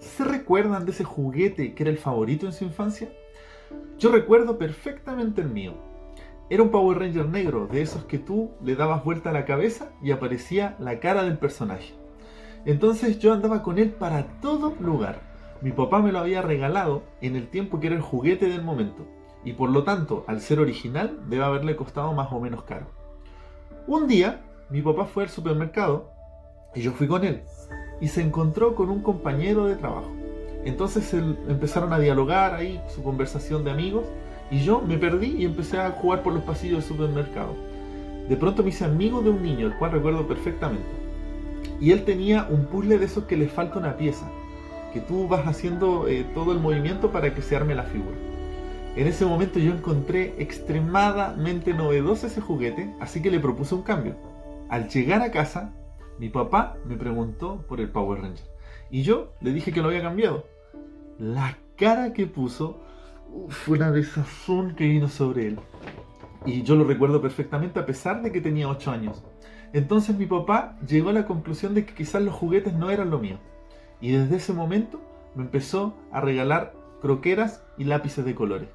¿Se recuerdan de ese juguete que era el favorito en su infancia? Yo recuerdo perfectamente el mío. Era un Power Ranger negro, de esos que tú le dabas vuelta a la cabeza y aparecía la cara del personaje. Entonces yo andaba con él para todo lugar. Mi papá me lo había regalado en el tiempo que era el juguete del momento. Y por lo tanto, al ser original, debe haberle costado más o menos caro. Un día, mi papá fue al supermercado y yo fui con él. Y se encontró con un compañero de trabajo. Entonces empezaron a dialogar ahí, su conversación de amigos. Y yo me perdí y empecé a jugar por los pasillos del supermercado. De pronto me hice amigo de un niño, el cual recuerdo perfectamente. Y él tenía un puzzle de esos que le falta una pieza, que tú vas haciendo todo el movimiento para que se arme la figura. En ese momento yo encontré extremadamente novedoso ese juguete, así que le propuse un cambio. Al llegar a casa, mi papá me preguntó por el Power Ranger. Y yo le dije que lo había cambiado. La cara que puso fue una desazón que vino sobre él. Y yo lo recuerdo perfectamente a pesar de que tenía 8 años. Entonces mi papá llegó a la conclusión de que quizás los juguetes no eran lo mío. Y desde ese momento me empezó a regalar croqueras y lápices de colores.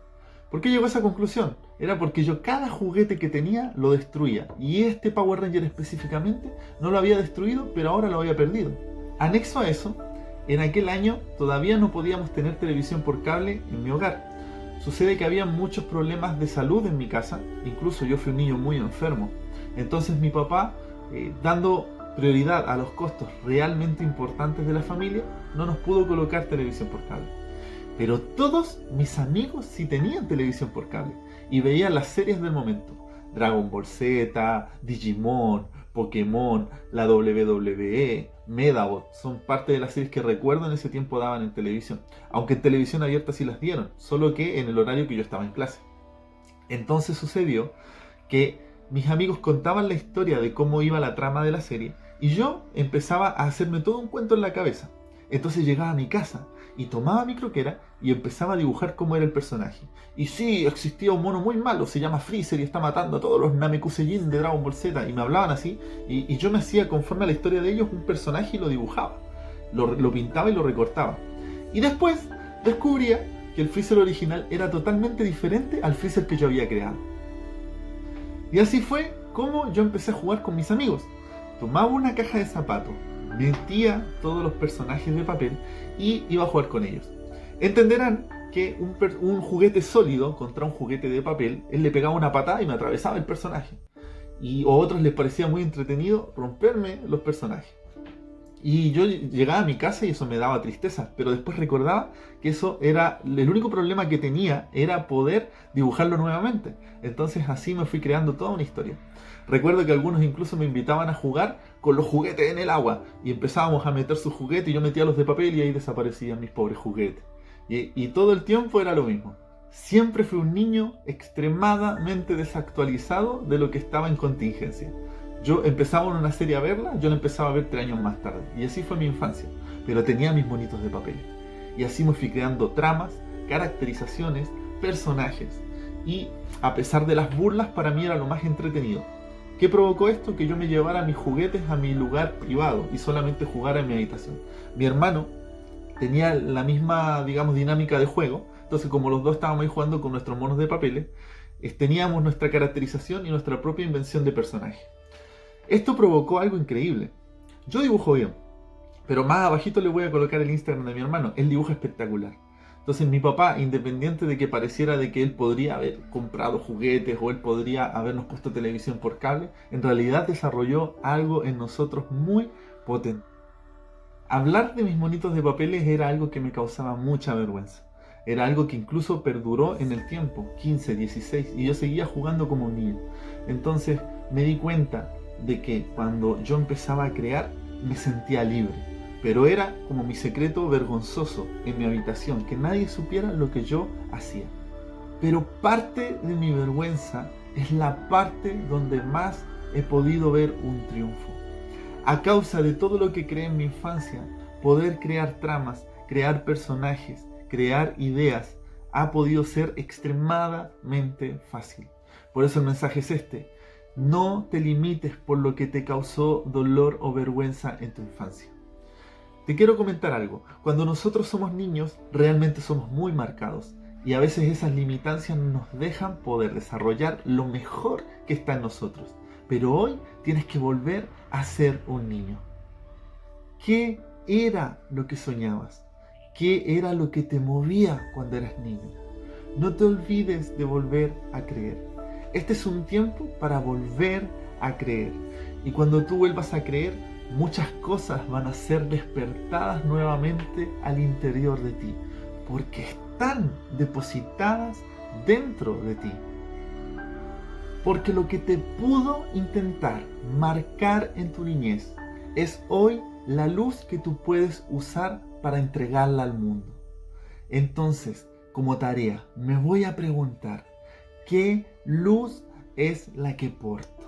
¿Por qué llegó a esa conclusión? Era porque yo cada juguete que tenía lo destruía. Y este Power Ranger específicamente no lo había destruido, pero ahora lo había perdido. Anexo a eso, en aquel año todavía no podíamos tener televisión por cable en mi hogar. Sucede que había muchos problemas de salud en mi casa, incluso yo fui un niño muy enfermo. Entonces mi papá, dando prioridad a los costos realmente importantes de la familia, no nos pudo colocar televisión por cable. Pero todos mis amigos sí tenían televisión por cable y veían las series del momento. Dragon Ball Z, Digimon, Pokémon, la WWE, Medabot, son parte de las series que recuerdo en ese tiempo daban en televisión. Aunque en televisión abierta sí las dieron, solo que en el horario que yo estaba en clase. Entonces sucedió que mis amigos contaban la historia de cómo iba la trama de la serie y yo empezaba a hacerme todo un cuento en la cabeza. Entonces llegaba a mi casa y tomaba mi croquera y empezaba a dibujar cómo era el personaje. Y sí, existía un mono muy malo, se llama Freezer y está matando a todos los Namekusei de Dragon Ball Z. Y me hablaban así y yo me hacía conforme a la historia de ellos un personaje y lo dibujaba. Lo pintaba y lo recortaba. Y después descubría que el Freezer original era totalmente diferente al Freezer que yo había creado. Y así fue como yo empecé a jugar con mis amigos. Tomaba una caja de zapatos, metía todos los personajes de papel y iba a jugar con ellos. Entenderán que un juguete sólido contra un juguete de papel, él le pegaba una patada y me atravesaba el personaje. Y a otros les parecía muy entretenido romperme los personajes. Y yo llegaba a mi casa y eso me daba tristeza, pero después recordaba que eso era, el único problema que tenía era poder dibujarlo nuevamente. Entonces así me fui creando toda una historia. Recuerdo que algunos incluso me invitaban a jugar con los juguetes en el agua y empezábamos a meter sus juguetes y yo metía los de papel y ahí desaparecían mis pobres juguetes. Y todo el tiempo era lo mismo. Siempre fui un niño extremadamente desactualizado de lo que estaba en contingencia. Yo empezaba una serie a verla, yo la empezaba a ver 3 años más tarde. Y así fue mi infancia. Pero tenía mis monitos de papel. Y así me fui creando tramas, caracterizaciones, personajes. Y a pesar de las burlas, para mí era lo más entretenido. ¿Qué provocó esto? Que yo me llevara mis juguetes a mi lugar privado y solamente jugara en mi habitación. Mi hermano tenía la misma, digamos, dinámica de juego. Entonces, como los dos estábamos ahí jugando con nuestros monos de papeles, teníamos nuestra caracterización y nuestra propia invención de personaje. Esto provocó algo increíble. Yo dibujo bien, pero más abajito le voy a colocar el Instagram de mi hermano. Él dibuja espectacular. Entonces mi papá, independiente de que pareciera de que él podría haber comprado juguetes o él podría habernos puesto televisión por cable, en realidad desarrolló algo en nosotros muy potente. Hablar de mis monitos de papeles era algo que me causaba mucha vergüenza. Era algo que incluso perduró en el tiempo, 15, 16, y yo seguía jugando como un niño. Entonces me di cuenta de que cuando yo empezaba a crear me sentía libre, pero era como mi secreto vergonzoso en mi habitación, que nadie supiera lo que yo hacía. Pero parte de mi vergüenza es la parte donde más he podido ver un triunfo. A causa de todo lo que creé en mi infancia, poder crear tramas, crear personajes, crear ideas, ha podido ser extremadamente fácil. Por eso el mensaje es este: no te limites por lo que te causó dolor o vergüenza en tu infancia. Te quiero comentar algo. Cuando nosotros somos niños, realmente somos muy marcados. Y a veces esas limitancias nos dejan poder desarrollar lo mejor que está en nosotros. Pero hoy tienes que volver a ser un niño. ¿Qué era lo que soñabas? ¿Qué era lo que te movía cuando eras niño? No te olvides de volver a creer. Este es un tiempo para volver a creer. Y cuando tú vuelvas a creer, muchas cosas van a ser despertadas nuevamente al interior de ti, porque están depositadas dentro de ti. Porque lo que te pudo intentar marcar en tu niñez es hoy la luz que tú puedes usar para entregarla al mundo. Entonces, como tarea, me voy a preguntar, ¿qué luz es la que porto?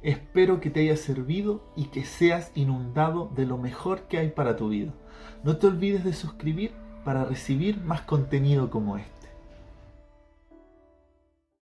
Espero que te haya servido y que seas inundado de lo mejor que hay para tu vida. No te olvides de suscribir para recibir más contenido como este.